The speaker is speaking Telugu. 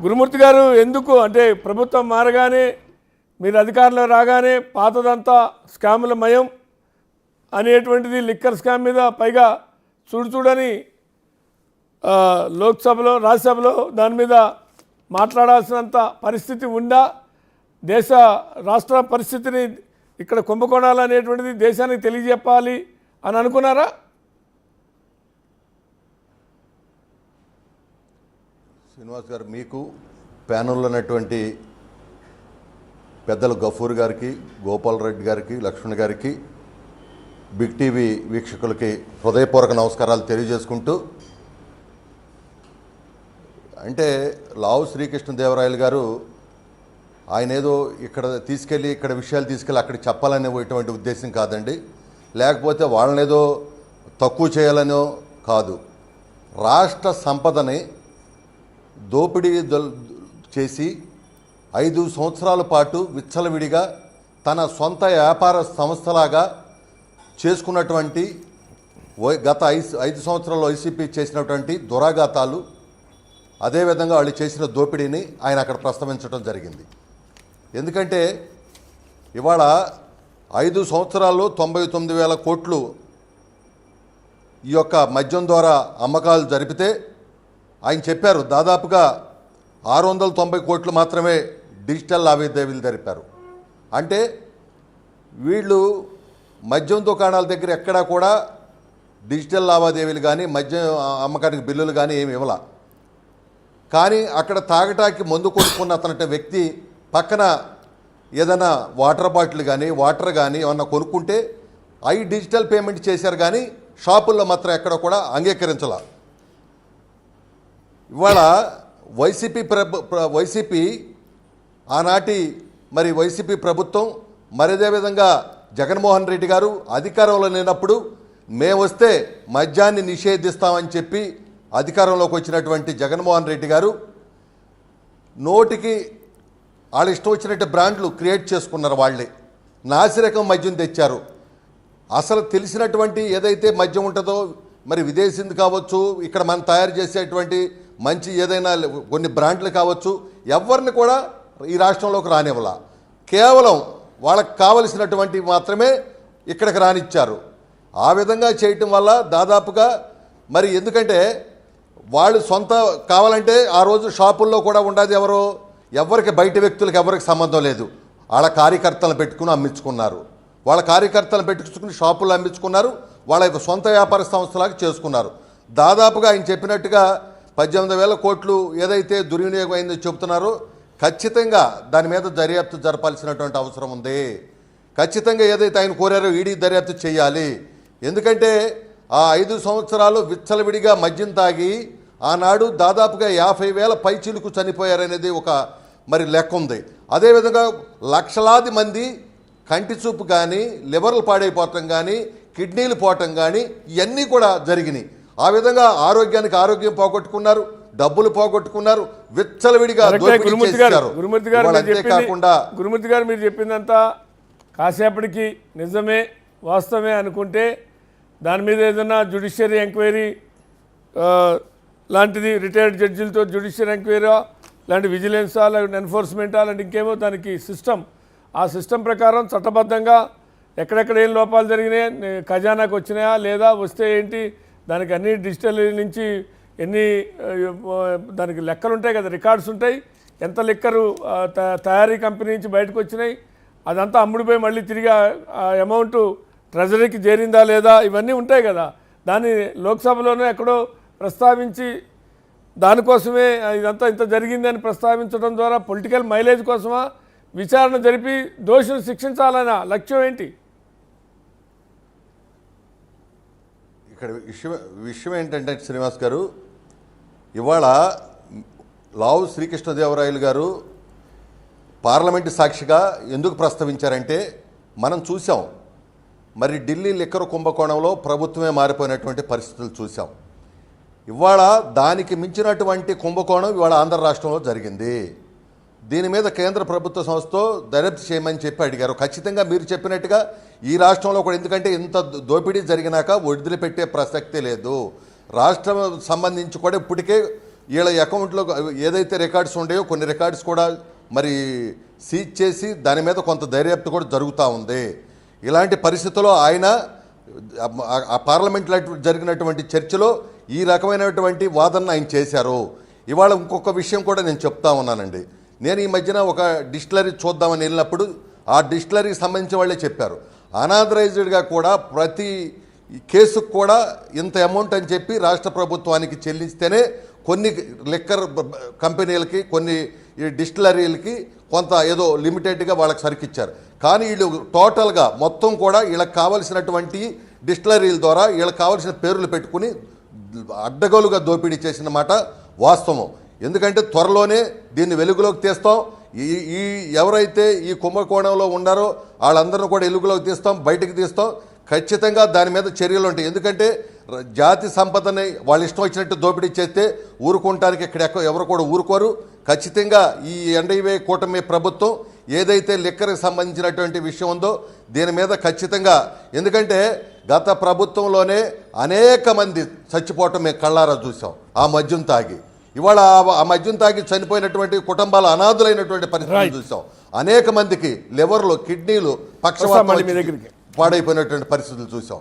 గురుమూర్తి గారు ఎందుకు అంటే ప్రభుత్వం మారగానే మీరు అధికారంలో రాగానే పాతదంతా స్కాముల మయం అనేటువంటిది లిక్కర్ స్కామ్ మీద పైగా చూడని లోక్సభలో రాజ్యసభలో దాని మీద మాట్లాడాల్సినంత పరిస్థితి ఉందా? దేశ రాష్ట్ర పరిస్థితిని ఇక్కడ కుంభకోణాలు అనేటువంటిది దేశానికి తెలియజెప్పాలి అని అనుకున్నారా? శ్రీనివాస్ గారు, మీకు ప్యానెల్లో ఉన్నటువంటి పెద్దలు గఫూర్ గారికి, గోపాల్ రెడ్డి గారికి, లక్ష్మణ్ గారికి, బిగ్ టీవీ వీక్షకులకి హృదయపూర్వక నమస్కారాలు తెలియజేసుకుంటూ, అంటే లావు శ్రీకృష్ణదేవరాయలు గారు ఆయన ఏదో ఇక్కడ తీసుకెళ్ళి ఇక్కడ విషయాలు తీసుకెళ్ళి అక్కడికి చెప్పాలనేటువంటి ఉద్దేశం కాదండి, లేకపోతే వాళ్ళనేదో తక్కువ చేయాలనో కాదు. రాష్ట్ర సంపదని దోపిడీ చేసి 5 సంవత్సరాల పాటు విచ్చలవిడిగా తన సొంత వ్యాపార సంస్థలాగా చేసుకున్నటువంటి గత 5 సంవత్సరాల్లో వైసీపీ చేసినటువంటి దురాఘాతాలు, అదేవిధంగా వాళ్ళు చేసిన దోపిడీని ఆయన అక్కడ ప్రస్తావించడం జరిగింది. ఎందుకంటే ఇవాళ 5 సంవత్సరాల్లో 99,000 కోట్లు ఈ యొక్క మద్యం ద్వారా అమ్మకాలు జరిపితే ఆయన చెప్పారు దాదాపుగా 690 కోట్లు మాత్రమే డిజిటల్ లావాదేవీలు జరిపారు. అంటే వీళ్ళు మద్యం దుకాణాల దగ్గర ఎక్కడా కూడా డిజిటల్ లావాదేవీలు కానీ మద్యం అమ్మకానికి బిల్లులు కానీ ఏమి ఇవ్వాల. కానీ అక్కడ తాగటానికి మందు కొనుక్కున్న అతని వ్యక్తి పక్కన ఏదైనా వాటర్ బాటిల్ కానీ వాటర్ కానీ ఏమన్నా కొనుక్కుంటే అవి డిజిటల్ పేమెంట్ చేశారు, కానీ షాపుల్లో మాత్రం ఎక్కడ కూడా అంగీకరించాల. ఇవాళ వైసీపీ ఆనాటి వైసీపీ ప్రభుత్వం, అదేవిధంగా జగన్మోహన్ రెడ్డి గారు అధికారంలో లేనప్పుడు మేము వస్తే మద్యాన్ని నిషేధిస్తామని చెప్పి అధికారంలోకి వచ్చినటువంటి జగన్మోహన్ రెడ్డి గారు నోటికి వాళ్ళు ఇష్టం వచ్చినట్టు బ్రాండ్లు క్రియేట్ చేసుకున్నారు. వాళ్ళే నాసిరకం మద్యం తెచ్చారు. అసలు తెలిసినటువంటి ఏదైతే మద్యం ఉంటుందో విదేశీది కావచ్చు, ఇక్కడ మనం తయారు చేసేటువంటి మంచి ఏదైనా కొన్ని బ్రాండ్లు కావచ్చు, ఎవరిని కూడా ఈ రాష్ట్రంలోకి రానివ్వాల. కేవలం వాళ్ళకి కావలసినటువంటి మాత్రమే ఇక్కడికి రానిచ్చారు. ఆ విధంగా చేయటం వల్ల దాదాపుగా ఎందుకంటే వాళ్ళు సొంత కావాలంటే ఆ రోజు షాపుల్లో కూడా ఉండేది ఎవరికి బయట వ్యక్తులకు ఎవరికి సంబంధం లేదు. వాళ్ళ కార్యకర్తలను పెట్టుకుని అమ్మించుకున్నారు. వాళ్ళ కార్యకర్తలను పెట్టుకుని షాపుల్లో అమ్మించుకున్నారు. వాళ్ళ సొంత వ్యాపార సంస్థలాగా చేసుకున్నారు. దాదాపుగా ఆయన చెప్పినట్టుగా 18,000 కోట్లు ఏదైతే దుర్వినియోగం అయిందో చెబుతున్నారో ఖచ్చితంగా దాని మీద దర్యాప్తు జరపాల్సినటువంటి అవసరం ఉంది. ఖచ్చితంగా ఏదైతే ఆయన కోరారో ఈడీ దర్యాప్తు చేయాలి. ఎందుకంటే ఆ 5 సంవత్సరాలు విచ్చలవిడిగా మద్యం తాగి ఆనాడు దాదాపుగా 50,000 పైచీలకు చనిపోయారనేది ఒక లెక్క ఉంది. అదేవిధంగా లక్షలాది మంది కంటి చూపు కానీ, లివర్లు పాడైపోవటం కానీ, కిడ్నీలు పోవటం కానీ ఇవన్నీ కూడా జరిగినాయి. ఆ విధంగా ఆరోగ్యానికి ఆరోగ్యం పోగొట్టుకున్నారు, డబ్బులు పోగొట్టుకున్నారు, విచ్చలవిడిగా గురుమూర్తి గారు మీరు చెప్పిందంతా కాసేపటికి నిజమే వాస్తవమే అనుకుంటే దాని మీద ఏదైనా జ్యుడిషియరీ ఎంక్వైరీ లాంటిది రిటైర్డ్ జడ్జిలతో జ్యుడిషియరీ ఎంక్వైరీ లాంటి విజిలెన్సా లేకపోతే ఎన్ఫోర్స్మెంటా లాంటి ఇంకేమో దానికి సిస్టమ్, ఆ సిస్టమ్ ప్రకారం చట్టబద్ధంగా ఎక్కడెక్కడ ఏం లోపాలు జరిగినాయి, ఖజానాకు వచ్చినాయా లేదా, వస్తే ఏంటి, దానికి అన్ని డిజిటల్ నుంచి ఎన్ని దానికి లెక్కలు ఉంటాయి కదా, రికార్డ్స్ ఉంటాయి, ఎంత లెక్కరు తయారీ కంపెనీ నుంచి బయటకు వచ్చినాయి, అదంతా అమ్ముడిపోయి మళ్ళీ తిరిగి ఆ అమౌంట్ ట్రెజరీకి చేరిందా లేదా, ఇవన్నీ ఉంటాయి కదా. దాన్ని లోక్సభలోనే ఎక్కడో ప్రస్తావించి దానికోసమే ఇదంతా ఇంత జరిగిందని ప్రస్తావించడం ద్వారా పొలిటికల్ మైలేజ్ కోసమా, విచారణ జరిపి దోషులు శిక్షించాలన్న లక్ష్యం ఏంటి? ఇక్కడ విషయం ఏంటంటే శ్రీనివాస్ గారు, ఇవాళ లావు శ్రీకృష్ణదేవరాయలు గారు పార్లమెంటు సాక్షిగా ఎందుకు ప్రస్తావించారంటే, మనం చూసాం ఢిల్లీ లిక్కర్ కుంభకోణంలో ప్రభుత్వమే మారిపోయినటువంటి పరిస్థితులు చూసాం. ఇవాళ దానికి మించినటువంటి కుంభకోణం ఇవాళ ఆంధ్ర రాష్ట్రంలో జరిగింది. దీని మీద కేంద్ర ప్రభుత్వ సంస్థతో దర్యాప్తు చేయమని చెప్పి అడిగారు. ఖచ్చితంగా మీరు చెప్పినట్టుగా ఈ రాష్ట్రంలో కూడా, ఎందుకంటే ఇంత దోపిడీ జరిగినాక వదిలిపెట్టే ప్రసక్తే లేదు. రాష్ట్రం సంబంధించి కూడా ఇప్పటికే వీళ్ళ అకౌంట్లో ఏదైతే రికార్డ్స్ ఉన్నాయో కొన్ని రికార్డ్స్ కూడా మరి సీజ్ చేసి దాని మీద కొంత దర్యాప్తు కూడా జరుగుతూ ఉంది. ఇలాంటి పరిస్థితుల్లో ఆయన ఆ పార్లమెంట్లో జరిగినటువంటి చర్చలో ఈ రకమైనటువంటి వాదన ఆయన చేశారు. ఇవాళ ఇంకొక విషయం కూడా నేను చెప్తా ఉన్నానండి. నేను ఈ మధ్యన ఒక డిస్టిలరీ చూద్దామని వెళ్ళినప్పుడు ఆ డిస్టిలరీకి సంబంధించిన వాళ్ళే చెప్పారు, అనాథరైజ్డ్గా కూడా ప్రతి కేసుకు కూడా ఇంత అమౌంట్ అని చెప్పి రాష్ట్ర ప్రభుత్వానికి చెల్లిస్తేనే కొన్ని లిక్కర్ కంపెనీలకి కొన్ని డిస్టిలరీలకి కొంత ఏదో లిమిటెడ్గా వాళ్ళకి సరికిచ్చారు. కానీ వీళ్ళు టోటల్గా మొత్తం కూడా వీళ్ళకి కావలసినటువంటి డిస్టిలరీల ద్వారా వీళ్ళకి కావాల్సిన పేర్లు పెట్టుకుని అడ్డగోలుగా దోపిడీ చేసిన మాట వాస్తవం. ఎందుకంటే త్వరలోనే దీన్ని వెలుగులోకి తీస్తాం. ఈ ఎవరైతే ఈ కుంభకోణంలో ఉన్నారో వాళ్ళందరినీ కూడా వెలుగులోకి తీస్తాం, బయటకు తీస్తాం. ఖచ్చితంగా దాని మీద చర్యలు ఉంటాయి. ఎందుకంటే జాతి సంపదని వాళ్ళు ఇష్టం వచ్చినట్టు దోపిడీ చేస్తే ఊరుకుంటానికి ఇక్కడ ఎవరు కూడా ఊరుకోరు. ఖచ్చితంగా ఈ ఎన్డీఏ కూటమి ప్రభుత్వం ఏదైతే లిక్కర్కి సంబంధించినటువంటి విషయం ఉందో దీని మీద ఖచ్చితంగా, ఎందుకంటే గత ప్రభుత్వంలోనే అనేక మంది చచ్చిపోవటం మేము కళ్ళారా చూసాం ఆ మద్యం తాగి. ఇవాళ ఆ మద్యం తాగి చనిపోయినటువంటి కుటుంబాలు అనాథులైనటువంటి పరిస్థితులు చూసాం. అనేక మందికి లివర్లు, కిడ్నీలు, పక్షవాతం పాడైపోయినటువంటి పరిస్థితులు చూసాం.